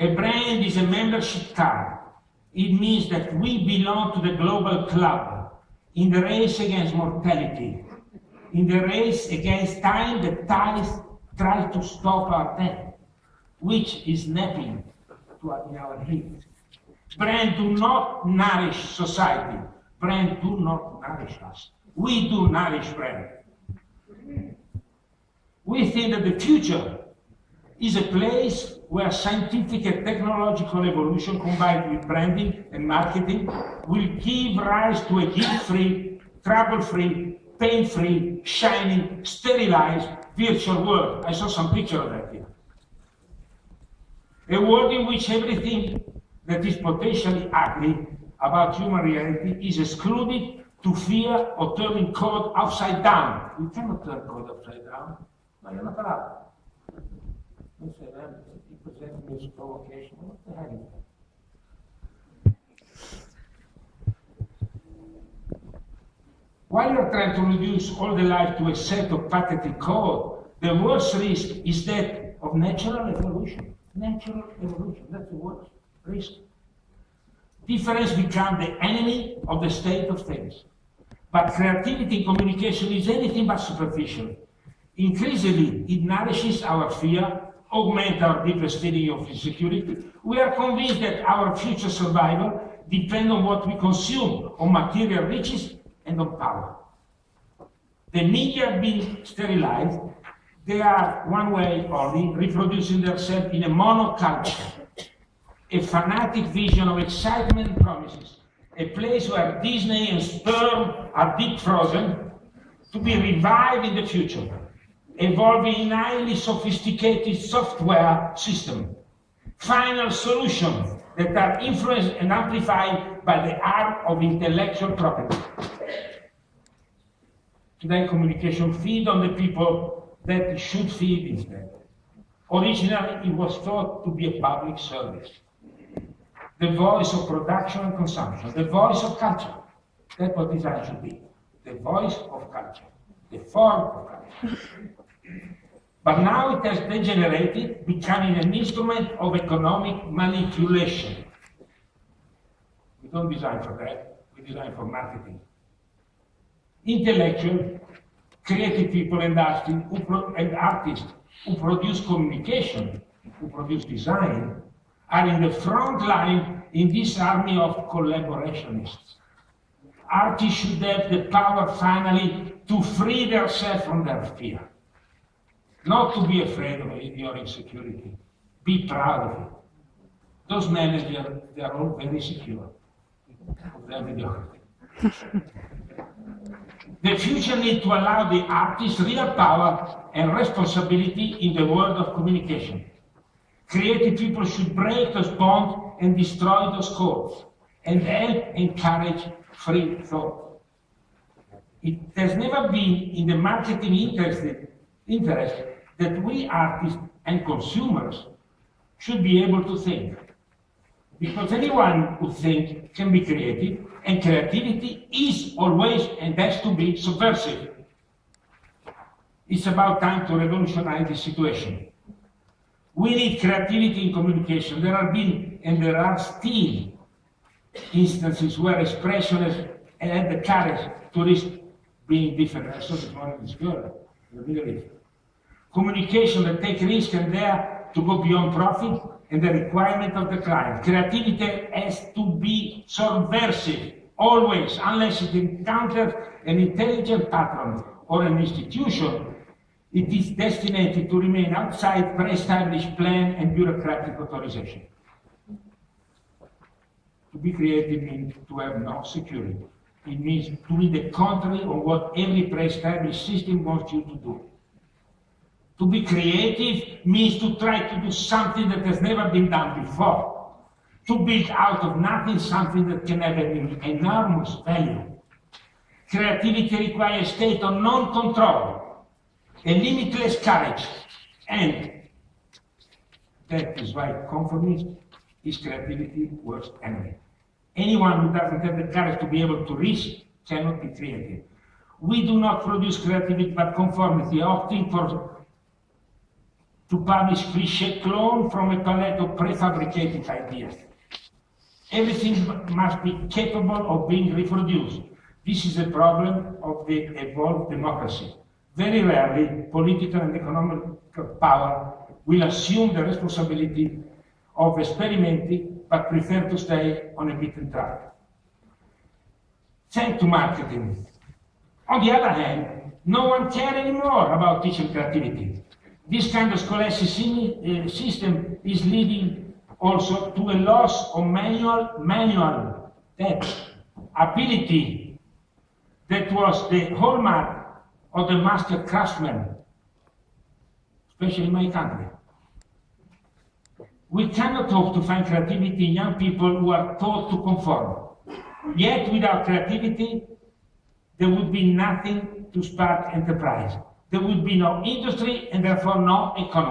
A brand is a membership card. It means that we belong to the global club in the race against mortality, in the race against time that tries to stop our death, which is napping in our heat. Brands do not nourish society. Brands do not nourish us. We do nourish brand. We think that the future is a place where scientific and technological evolution combined with branding and marketing will give rise to a guilt-free, trouble-free, pain-free, shining, sterilized virtual world. I saw some picture of that here. A world in which everything that is potentially ugly about human reality is excluded to fear or turning code upside down. We cannot turn code upside down. Ma è una parola. Non sei ti presenti questa provocation. What the hell is that? While you're trying to reduce all the life to a set of patented code, the worst risk is that of natural evolution. Natural evolution, that's the worst risk. Difference becomes the enemy of the state of things. But creativity in communication is anything but superficial. Increasingly, it nourishes our fear, augments our deepest feeling of insecurity. We are convinced that our future survival depends on what we consume, on material riches and on power. The media have been sterilized. They are one way only, reproducing themselves in a monoculture, a fanatic vision of excitement and promises, a place where Disney and sperm are deep frozen to be revived in the future, evolving in highly sophisticated software systems, final solutions that are influenced and amplified by the art of intellectual property. Today, communication feeds on the people that it should feed instead. Originally, it was thought to be a public service. The voice of production and consumption, the voice of culture. That's what design should be. The voice of culture, the form of culture. But now it has degenerated, becoming an instrument of economic manipulation. We don't design for that, we design for marketing. Intellectual, creative people and artists who produce communication, who produce design, are in the front line in this army of collaborationists. Artists should have the power finally to free themselves from their fear. Not to be afraid of your insecurity. Be proud of it. Those managers, they are all very secure of their mediocrity. The future needs to allow the artists real power and responsibility in the world of communication. Creative people should break those bonds and destroy those codes and help encourage free thought. It has never been in the marketing interest that we artists and consumers should be able to think. Because anyone who thinks can be creative, and creativity is always and has to be subversive. It's about time to revolutionize this situation. We need creativity in communication. There have been, and there are still, instances where expressionists had the courage to risk being different. I saw this morning this girl in the Middle East. Communication that take risk and dare to go beyond profit and the requirement of the client. Creativity has to be subversive, always, unless it encounters an intelligent pattern or an institution. It is destined to remain outside pre-established plan and bureaucratic authorization. To be creative means to have no security. It means to be the contrary of what every pre-established system wants you to do. To be creative means to try to do something that has never been done before. To build out of nothing something that can have an enormous value. Creativity requires a state of non-control, a limitless courage, and that is why conformism is creativity's worst enemy. Anyone who doesn't have the courage to be able to risk cannot be creative. We do not produce creativity but conformity, opting for to publish cliché clone from a palette of prefabricated ideas. Everything must be capable of being reproduced. This is a problem of the evolved democracy. Very rarely, political and economic power will assume the responsibility of experimenting, but prefer to stay on a beaten track. Thanks to marketing. On the other hand, no one cares anymore about teaching creativity. This kind of scholastic system is leading also to a loss of manual ability that was the hallmark of the master craftsman, especially in my country. We cannot hope to find creativity in young people who are taught to conform. Yet without creativity, there would be nothing to spark enterprise. There would be no industry and therefore no economy.